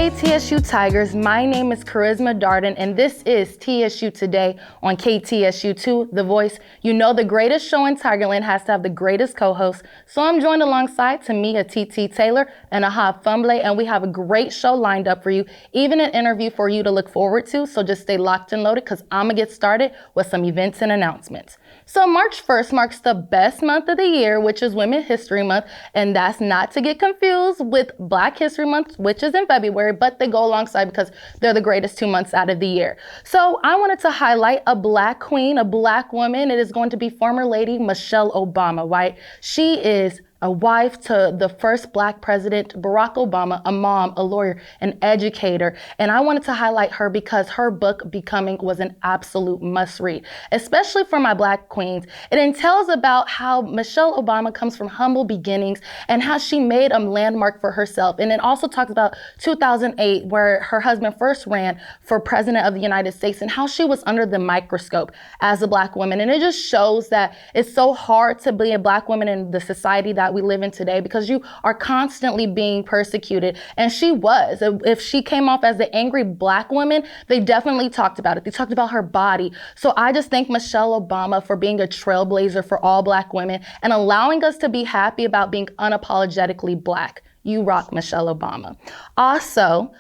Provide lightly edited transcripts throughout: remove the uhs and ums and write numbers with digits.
Hey TSU Tigers, my name is Charisma Darden and this is TSU Today on KTSU2, The Voice. You know the greatest show in Tigerland has to have the greatest co-host, so I'm joined alongside Tamia TT Taylor and Ahab Fumble, and we have a great show lined up for you, even an interview for you to look forward to, so just stay locked and loaded because I'm going to get started with some events and announcements. So March 1st marks the best month of the year, which is Women's History Month, and that's not to get confused with Black History Month, which is in February, but they go alongside because they're the greatest 2 months out of the year. So I wanted to highlight a Black queen, a Black woman. It is going to be former Lady Michelle Obama, right? She is a wife to the first Black president, Barack Obama, a mom, a lawyer, an educator. And I wanted to highlight her because her book, Becoming, was an absolute must read, especially for my Black queens. It entails about how Michelle Obama comes from humble beginnings and how she made a landmark for herself. And it also talks about 2008, where her husband first ran for president of the United States and how she was under the microscope as a Black woman. And it just shows that it's so hard to be a Black woman in the society that we live in today because you are constantly being persecuted. And she was. If she came off as the angry Black woman, they definitely talked about it. They talked about her body. So I just thank Michelle Obama for being a trailblazer for all Black women and allowing us to be happy about being unapologetically Black. You rock, Michelle Obama. Also,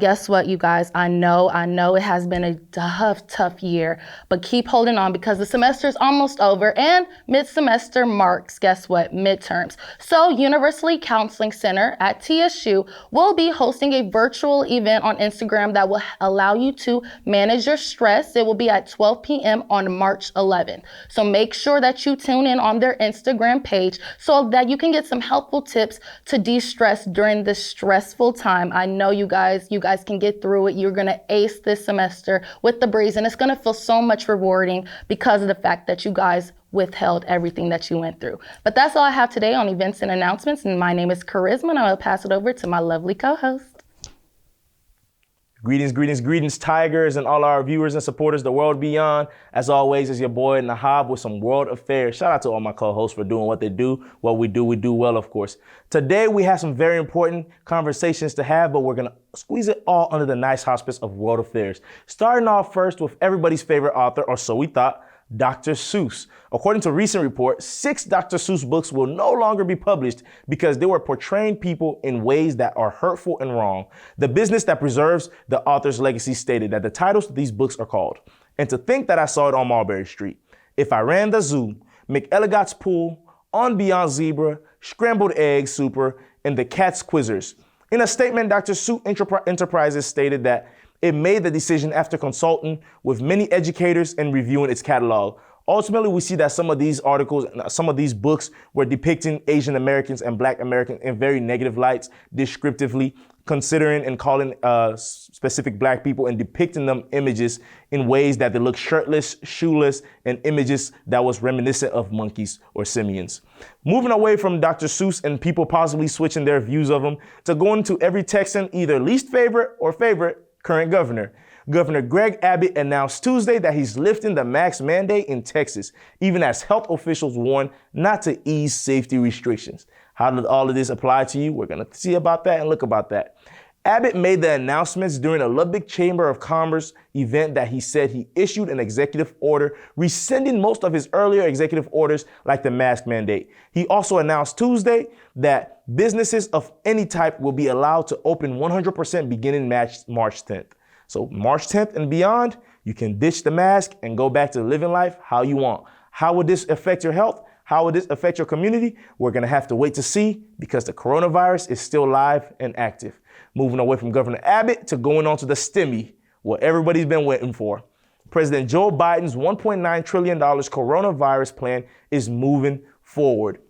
guess what, you guys? I know it has been a tough year, but keep holding on because the semester is almost over and mid-semester marks, guess what, midterms. So Universally Counseling Center at TSU will be hosting a virtual event on Instagram that will allow you to manage your stress. It will be at 12 p.m. on March 11th. So make sure that you tune in on their Instagram page so that you can get some helpful tips to de-stress during this stressful time. I know you guys can get through it. You're going to ace this semester with the breeze, and it's going to feel so much rewarding because of the fact that you guys withheld everything that you went through. But that's all I have today on events and announcements, and my name is Charisma, and I will pass it over to my lovely co-host. Greetings, Tigers, and all our viewers and supporters the world beyond. As always, it's your boy Nahab with some world affairs. Shout out to all my co-hosts for doing what they do. What we do well, of course. Today, we have some very important conversations to have, but we're going to squeeze it all under the nice auspice of world affairs. Starting off first with everybody's favorite author, or so we thought, Dr. Seuss. According to a recent report, 6 Dr. Seuss books will no longer be published because they were portraying people in ways that are hurtful and wrong. The business that preserves the author's legacy stated that the titles of these books are called, and to think that I saw it on Mulberry Street, If I Ran the Zoo, McElligot's Pool, On Beyond Zebra, Scrambled Egg Super, and The Cat's Quizzers. In a statement, Dr. Seuss Enterprises stated that it made the decision after consulting with many educators and reviewing its catalog. Ultimately, we see that some of these articles, some of these books were depicting Asian Americans and Black Americans in very negative lights, descriptively, considering and calling specific Black people and depicting them images in ways that they look shirtless, shoeless, and images that was reminiscent of monkeys or simians. Moving away from Dr. Seuss and people possibly switching their views of him to going to every Texan either least favorite or favorite current governor. Governor Greg Abbott announced Tuesday that he's lifting the mask mandate in Texas, even as health officials warn not to ease safety restrictions. How did all of this apply to you? We're going to see about that and look about that. Abbott made the announcements during a Lubbock Chamber of Commerce event that he said he issued an executive order rescinding most of his earlier executive orders like the mask mandate. He also announced Tuesday that businesses of any type will be allowed to open 100% beginning March 10th. So March 10th and beyond, you can ditch the mask and go back to living life how you want. How would this affect your health? How would this affect your community? We're going to have to wait to see because the coronavirus is still live and active. Moving away from Governor Abbott to going on to the STEMI, what everybody's been waiting for. President Joe Biden's $1.9 trillion coronavirus plan is moving forward.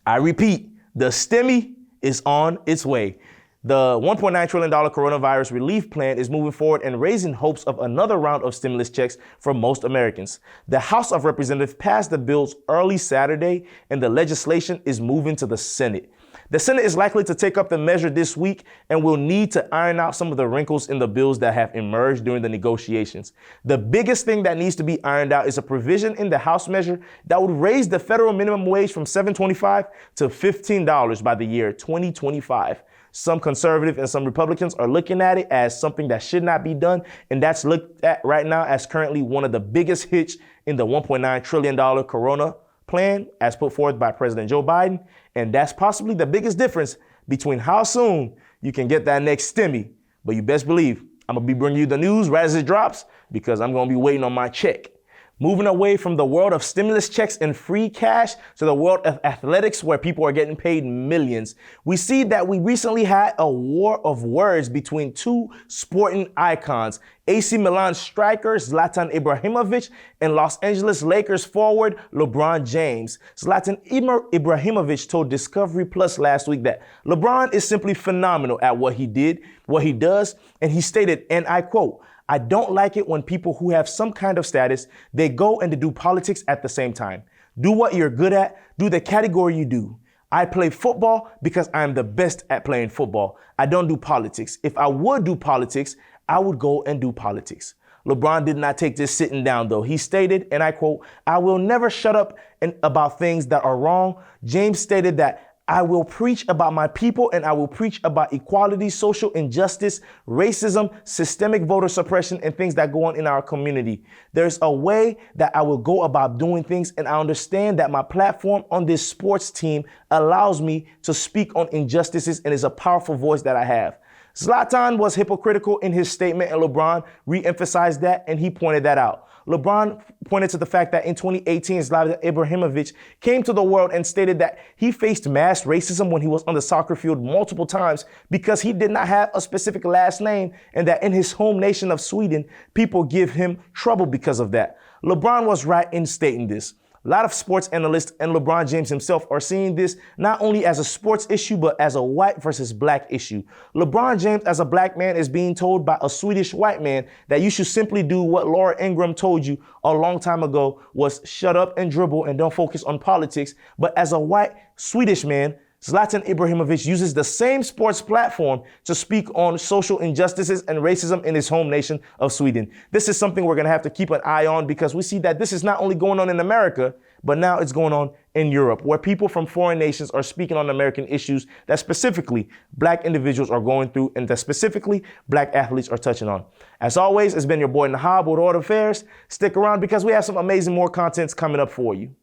I repeat, the STEMI is on its way. The $1.9 trillion coronavirus relief plan is moving forward and raising hopes of another round of stimulus checks for most Americans. The House of Representatives passed the bills early Saturday, and the legislation is moving to the Senate. The Senate is likely to take up the measure this week and will need to iron out some of the wrinkles in the bills that have emerged during the negotiations. The biggest thing that needs to be ironed out is a provision in the House measure that would raise the federal minimum wage from $7.25 to $15 by the year 2025. Some conservative and some Republicans are looking at it as something that should not be done. And that's looked at right now as currently one of the biggest hits in the $1.9 trillion Corona plan as put forth by President Joe Biden. And that's possibly the biggest difference between how soon you can get that next stimmy. But you best believe I'm going to be bringing you the news right as it drops because I'm going to be waiting on my check. Moving away from the world of stimulus checks and free cash to the world of athletics where people are getting paid millions. We see that we recently had a war of words between two sporting icons, AC Milan striker Zlatan Ibrahimovic and Los Angeles Lakers forward LeBron James. Zlatan Ibrahimovic told Discovery Plus last week that LeBron is simply phenomenal at what he does, and he stated, and I quote, "I don't like it when people who have some kind of status, they go and they do politics at the same time. Do what you're good at, do the category you do. I play football because I'm the best at playing football. I don't do politics. If I would do politics, I would go and do politics." LeBron did not take this sitting down though. He stated, and I quote, "I will never shut up about things that are wrong." James stated that I will preach about my people and I will preach about equality, social injustice, racism, systemic voter suppression, and things that go on in our community. There's a way that I will go about doing things, and I understand that my platform on this sports team allows me to speak on injustices and is a powerful voice that I have. Zlatan was hypocritical in his statement, and LeBron re-emphasized that, and he pointed that out. LeBron pointed to the fact that in 2018, Zlatan Ibrahimovic came to the world and stated that he faced mass racism when he was on the soccer field multiple times because he did not have a specific last name, and that in his home nation of Sweden, people give him trouble because of that. LeBron was right in stating this. A lot of sports analysts and LeBron James himself are seeing this not only as a sports issue, but as a white versus black issue. LeBron James, as a black man, is being told by a Swedish white man that you should simply do what Laura Ingraham told you a long time ago, was shut up and dribble and don't focus on politics. But as a white Swedish man, Zlatan Ibrahimovic uses the same sports platform to speak on social injustices and racism in his home nation of Sweden. This is something we're going to have to keep an eye on because we see that this is not only going on in America, but now it's going on in Europe, where people from foreign nations are speaking on American issues that specifically black individuals are going through and that specifically black athletes are touching on. As always, it's been your boy Nahab with World Affairs. Stick around because we have some amazing more contents coming up for you.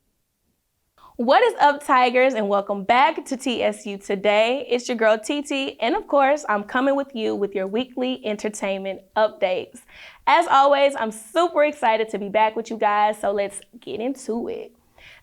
What is up, Tigers, and welcome back to TSU Today. It's your girl TT, and of course, I'm coming with you with your weekly entertainment updates. As always, I'm super excited to be back with you guys, so let's get into it.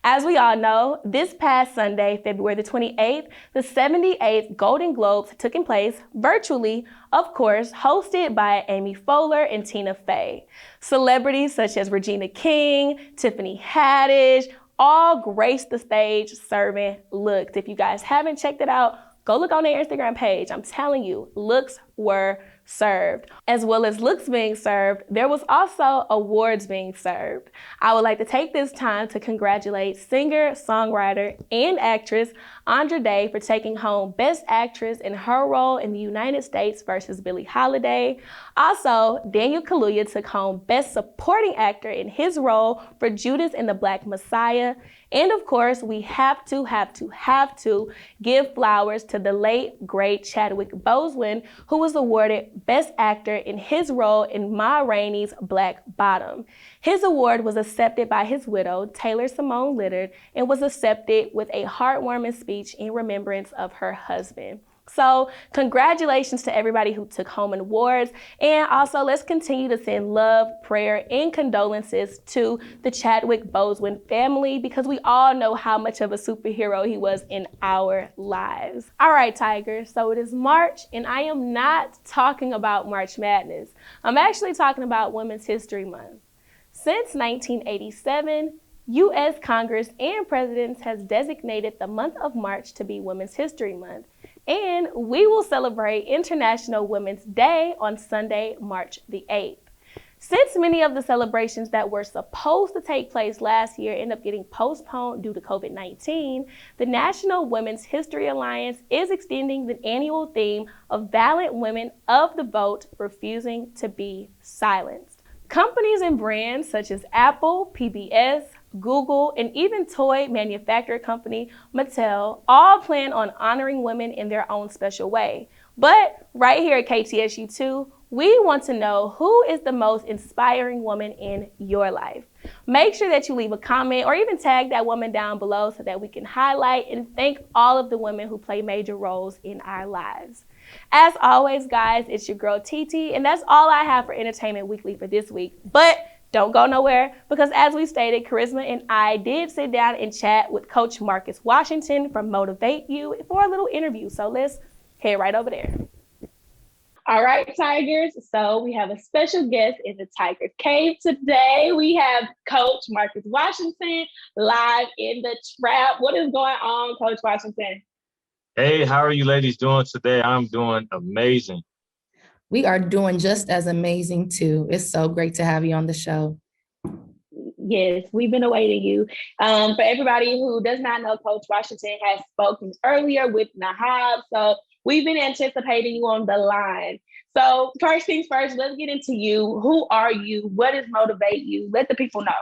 As we all know, this past Sunday, February the 28th, the 78th Golden Globes took place virtually, of course, hosted by Amy Poehler and Tina Fey. Celebrities such as Regina King, Tiffany Haddish, all graced the stage serving looks. If you guys haven't checked it out, go look on their Instagram page. I'm telling you, looks were served. As well as looks being served, there was also awards being served. I would like to take this time to congratulate singer, songwriter, and actress Andra Day for taking home Best Actress in her role in the United States versus Billie Holiday. Also, Daniel Kaluuya took home Best Supporting Actor in his role for Judas and the Black Messiah. And of course, we have to give flowers to the late, great Chadwick Boseman, who was awarded Best Actor in his role in Ma Rainey's Black Bottom. His award was accepted by his widow, Taylor Simone Littard, and was accepted with a heartwarming speech in remembrance of her husband. So congratulations to everybody who took home awards. And also let's continue to send love, prayer, and condolences to the Chadwick Boseman family because we all know how much of a superhero he was in our lives. All right, Tigers, so it is March and I am not talking about March Madness. I'm actually talking about Women's History Month. Since 1987, U.S. Congress and presidents has designated the month of March to be Women's History Month. And we will celebrate International Women's Day on Sunday, March the 8th. Since many of the celebrations that were supposed to take place last year end up getting postponed due to COVID-19, the National Women's History Alliance is extending the annual theme of valiant women of the vote refusing to be silenced. Companies and brands such as Apple, PBS, Google, and even toy manufacturer company Mattel all plan on honoring women in their own special way. But right here at KTSU2, we want to know who is the most inspiring woman in your life. Make sure that you leave a comment or even tag that woman down below so that we can highlight and thank all of the women who play major roles in our lives. As always, guys, it's your girl TT, and that's all I have for Entertainment Weekly for this week. But don't go nowhere, because as we stated, Charisma and I did sit down and chat with Coach Marcus Washington from Motivate You for a little interview. So let's head right over there. All right, Tigers. So we have a special guest in the Tiger Cave today. We have Coach Marcus Washington live in the trap. What is going on, Coach Washington? Hey, how are you ladies doing today? I'm doing amazing. We are doing just as amazing too. It's so great to have you on the show. Yes, we've been awaiting you. For everybody who does not know, Coach Washington has spoken earlier with Nahab. So we've been anticipating you on the line. So first things first, let's get into you. Who are you? What does Motivate You? Let the people know.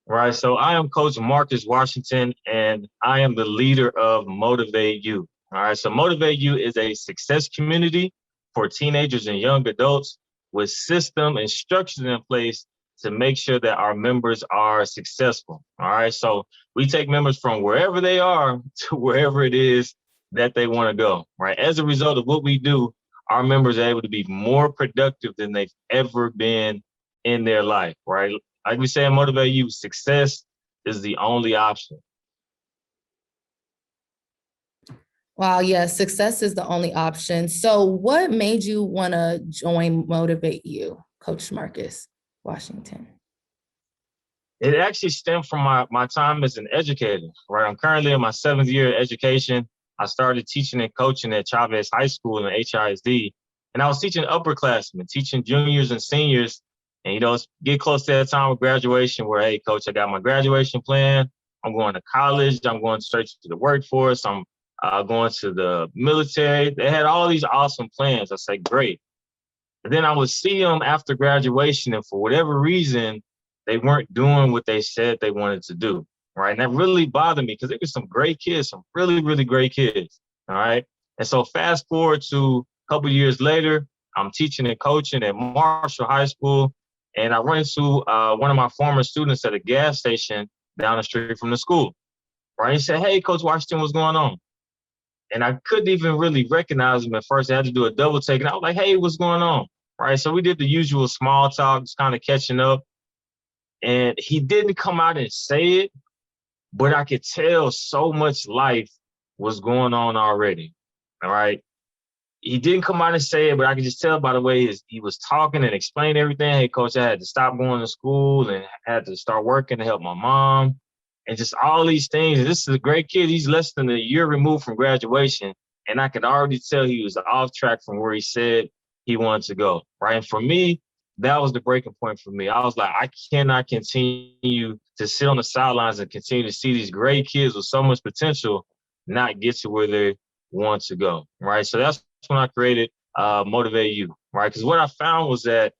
Right. So I am Coach Marcus Washington, and I am the leader of Motivate You. All right. So Motivate You is a success community for teenagers and young adults with system and structures in place to make sure that our members are successful. All right. So we take members from wherever they are to wherever it is that they want to go. Right. As a result of what we do, our members are able to be more productive than they've ever been in their life. Right. Like we say in Motivate You, success is the only option. Wow, yes, success is the only option. So what made you want to join Motivate You, Coach Marcus Washington? It actually stemmed from my time as an educator, right? I'm currently in my 7th year of education. I started teaching and coaching at Chavez High School in HISD, and I was teaching upperclassmen, teaching juniors and seniors. And, it's get close to that time of graduation where, hey, coach, I got my graduation plan. I'm going to college. I'm going straight to the workforce. I'm going to the military. They had all these awesome plans. I said, great. And then I would see them after graduation, and for whatever reason, they weren't doing what they said they wanted to do, right? And that really bothered me because there were some great kids, some really, really great kids, all right? And so fast forward to a couple years later, I'm teaching and coaching at Marshall High School, and I run into one of my former students at a gas station down the street from the school, right? He said, hey, Coach Washington, what's going on? And I couldn't even really recognize him at first. I had to do a double take, and I was like, hey, what's going on? Right? So we did the usual small talk, just kind of catching up. And he didn't come out and say it, but I could tell so much life was going on already, all right? He didn't come out and say it, but I could just tell by the way he was talking and explaining everything. Hey, coach, I had to stop going to school and had to start working to help my mom and just all these things. And this is a great kid. He's less than a year removed from graduation, and I could already tell he was off track from where he said he wanted to go, right? And for me, that was the breaking point for me. I was like, I cannot continue to sit on the sidelines and continue to see these great kids with so much potential not get to where they want to go, right? So that's when I created Motivate You, right? Because what I found was that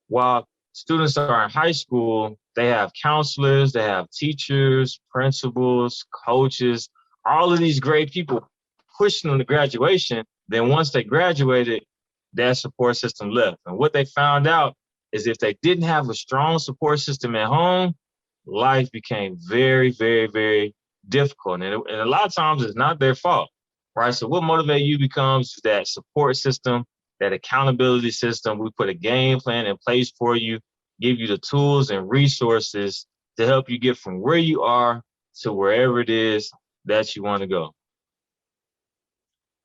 while students are in high school, they have counselors, they have teachers, principals, coaches, all of these great people pushing them to graduation. Then once they graduated, that support system left. And what they found out is if they didn't have a strong support system at home, life became very, very, very difficult. And a lot of times it's not their fault, right? So what Motivate You becomes that support system, that accountability system. We put a game plan in place for you, give you the tools and resources to help you get from where you are to wherever it is that you want to go.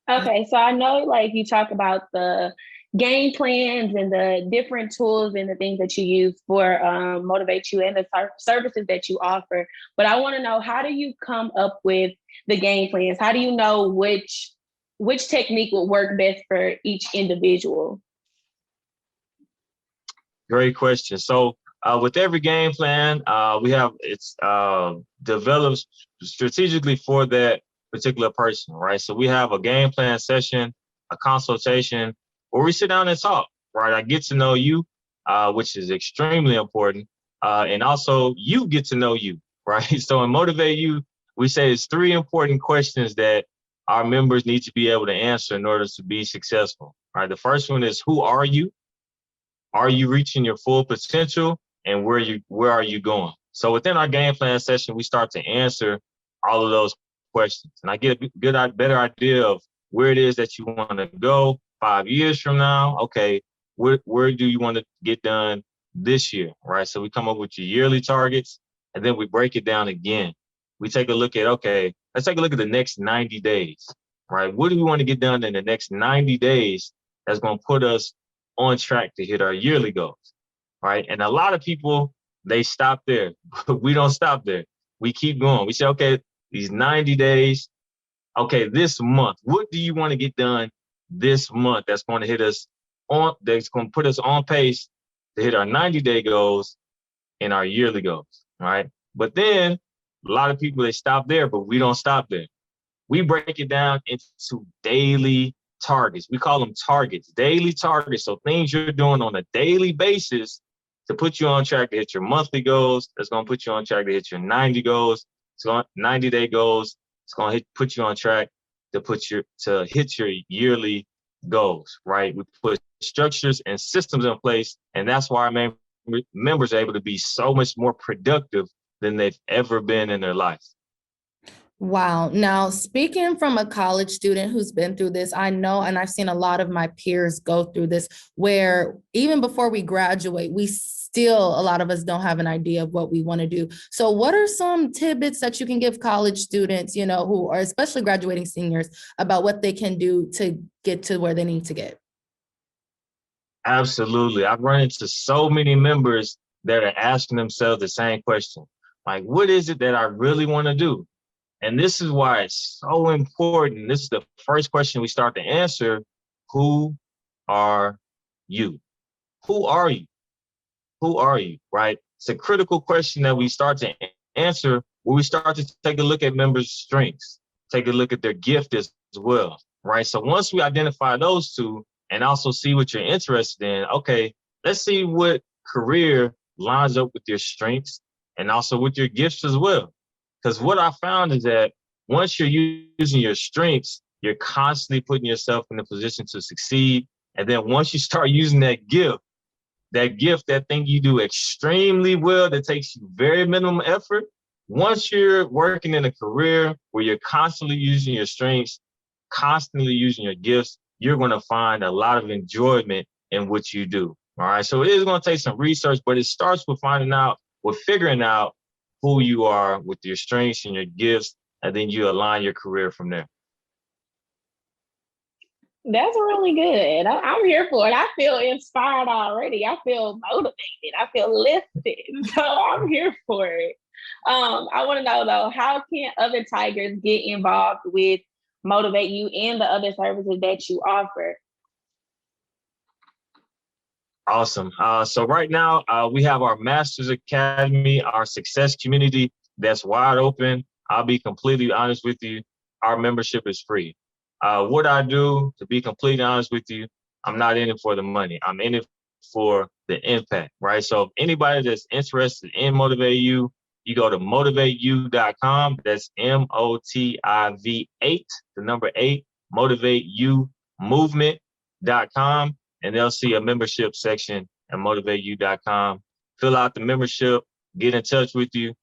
Okay, so I know like you talk about the game plans and the different tools and the things that you use for Motivate You and the services that you offer. But I want to know, how do you come up with the game plans? How do you know which technique would work best for each individual? Great question. So with every game plan, it's developed strategically for that particular person, right? So we have a game plan session, a consultation, where we sit down and talk, right? I get to know you, which is extremely important. And also you get to know you, right? So in Motivate You, we say it's 3 important questions that our members need to be able to answer in order to be successful. All right. The first one is, who are you? Are you reaching your full potential? And where are you going? So within our game plan session, we start to answer all of those questions. And I get a better idea of where it is that you want to go 5 years from now. Okay, where do you want to get done this year, right? So we come up with your yearly targets, and then we break it down again. We take a look at, okay, let's take a look at the next 90 days, right? What do we want to get done in the next 90 days that's going to put us on track to hit our yearly goals, right? And a lot of people, they stop there, but we don't stop there. We keep going. We say, okay, these 90 days, okay, this month, what do you want to get done this month that's going to hit us on, that's going to put us on pace to hit our 90-day goals and our yearly goals, right? But then a lot of people, they stop there, but we don't stop there. We break it down into daily targets. We call them targets, daily targets. So things you're doing on a daily basis to put you on track to hit your monthly goals. That's going to put you on track to hit your 90 goals. It's going 90-day goals. It's going to put you on track to hit your yearly goals, right? We put structures and systems in place, and that's why our members are able to be so much more productive than they've ever been in their life. Wow. Now, speaking from a college student who's been through this, I know, and I've seen a lot of my peers go through this, where even before we graduate, a lot of us don't have an idea of what we want to do. So what are some tidbits that you can give college students, who are especially graduating seniors, about what they can do to get to where they need to get? Absolutely. I've run into so many members that are asking themselves the same question. Like, what is it that I really want to do? And this is why it's so important. This is the first question we start to answer. Who are you? Who are you? Who are you, right? It's a critical question that we start to answer where we start to take a look at members' strengths, take a look at their gift as well, right? So once we identify those two and also see what you're interested in, okay, let's see what career lines up with your strengths and also with your gifts as well. Because what I found is that once you're using your strengths, you're constantly putting yourself in a position to succeed. And then once you start using that gift, that thing you do extremely well, that takes you very minimum effort. Once you're working in a career where you're constantly using your strengths, constantly using your gifts, you're going to find a lot of enjoyment in what you do. All right. So it is going to take some research, but it starts with figuring out who you are with your strengths and your gifts, and then you align your career from there. That's really good. I'm here for it. I feel inspired already. I feel motivated. I feel lifted. So I'm here for it. I want to know, though, how can other Tigers get involved with Motivate You and the other services that you offer? Awesome. So right now, we have our Masters Academy, our success community that's wide open. I'll be completely honest with you. Our membership is free. What I do, to be completely honest with you, I'm not in it for the money. I'm in it for the impact, right? So if anybody that's interested in Motivate You, you go to motivateyou.com. That's MOTIV8, the number 8, motivateyoumovement.com. And they'll see a membership section at motivateyou.com. Fill out the membership, get in touch with you,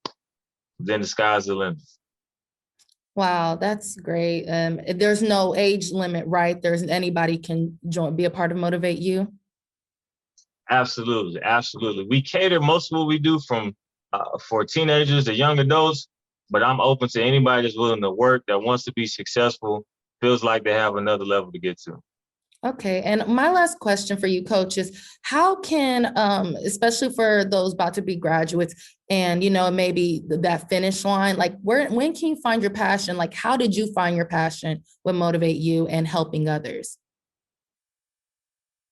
then the sky's the limit. Wow, that's great. There's no age limit, right? Anybody can be a part of Motivate You? Absolutely, absolutely. We cater most of what we do for teenagers to young adults, but I'm open to anybody that's willing to work, that wants to be successful, feels like they have another level to get to. Okay. And my last question for you, Coach, is how can, especially for those about to be graduates and, maybe that finish line, like when can you find your passion? Like, how did you find your passion with Motivate You and helping others?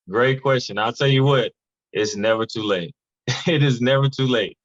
Great question. I'll tell you what, it's never too late. It is never too late.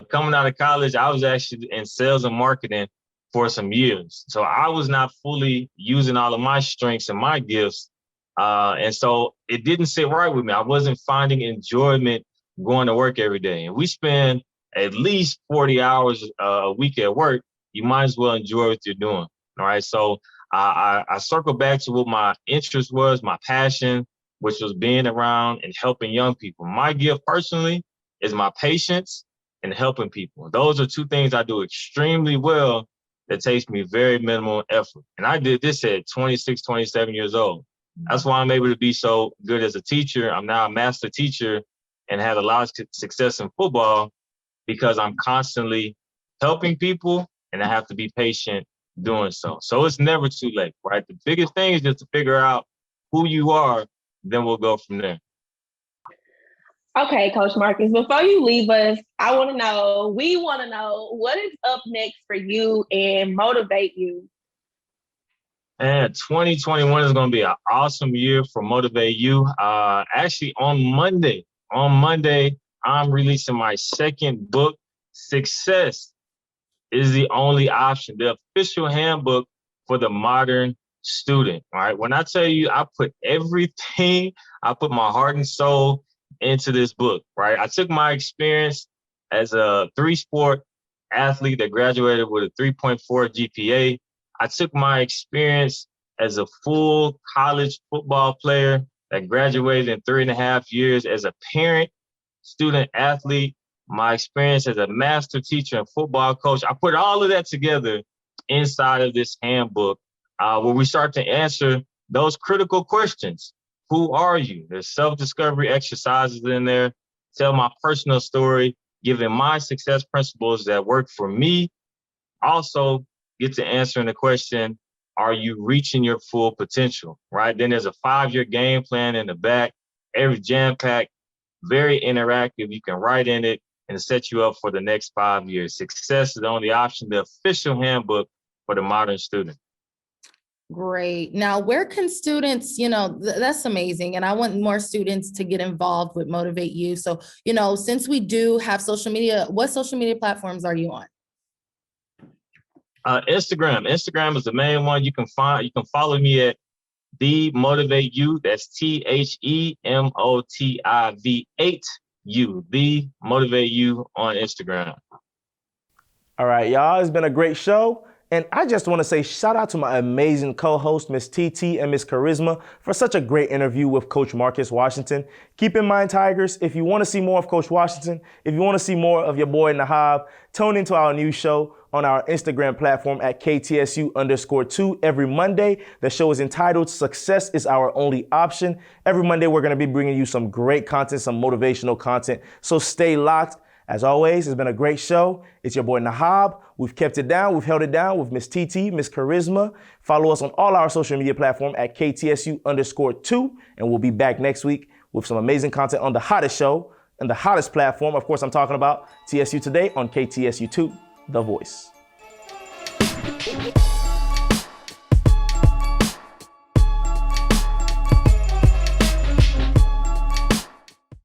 Coming out of college, I was actually in sales and marketing for some years. So I was not fully using all of my strengths and my gifts. And so it didn't sit right with me. I wasn't finding enjoyment going to work every day. And we spend at least 40 hours a week at work. You might as well enjoy what you're doing. All right. So I circle back to what my interest was, my passion, which was being around and helping young people. My gift personally is my patience and helping people. Those are two things I do extremely well that takes me very minimal effort. And I did this at 26, 27 years old. That's why I'm able to be so good as a teacher. I'm now a master teacher and had a lot of success in football because I'm constantly helping people and I have to be patient doing so. So it's never too late, right? The biggest thing is just to figure out who you are, then we'll go from there. Okay, Coach Marcus, before you leave us, we want to know what is up next for you and Motivate You. And 2021 is going to be an awesome year for Motivate You. Actually, on Monday, I'm releasing my second book, Success is the Only Option, the official handbook for the modern student. All right. When I tell you, I put my heart and soul into this book, right? I took my experience as a 3-sport athlete that graduated with a 3.4 GPA. I took my experience as a full college football player that graduated in 3.5 years, as a parent, student athlete, my experience as a master teacher and football coach. I put all of that together inside of this handbook where we start to answer those critical questions. Who are you? There's self-discovery exercises in there. Tell my personal story, giving my success principles that work for me. Also get to answering the question, are you reaching your full potential, right? Then there's a 5-year game plan in the back, every jam-packed, very interactive. You can write in it and set you up for the next 5 years. Success is the Only Option, the official handbook for the modern student. Great. Now, where can students, that's amazing. And I want more students to get involved with Motivate You. So, since we do have social media, what social media platforms are you on? Instagram. Instagram is the main one. You can follow me at The Motivate You. That's TheMotiv8U. The Motivate You on Instagram. All right, y'all, it's been a great show. And I just want to say shout out to my amazing co-host, Miss TT and Miss Charisma, for such a great interview with Coach Marcus Washington. Keep in mind, Tigers, if you want to see more of Coach Washington, if you want to see more of your boy Nahab, tune into our new show on our Instagram platform at KTSU_2 every Monday. The show is entitled Success is Our Only Option. Every Monday, we're going to be bringing you some great content, some motivational content. So stay locked. As always, it's been a great show. It's your boy Nahab. We've kept it down. We've held it down with Miss TT, Miss Charisma. Follow us on all our social media platforms at KTSU_2. And we'll be back next week with some amazing content on the hottest show and the hottest platform. Of course, I'm talking about TSU Today on KTSU2, The Voice.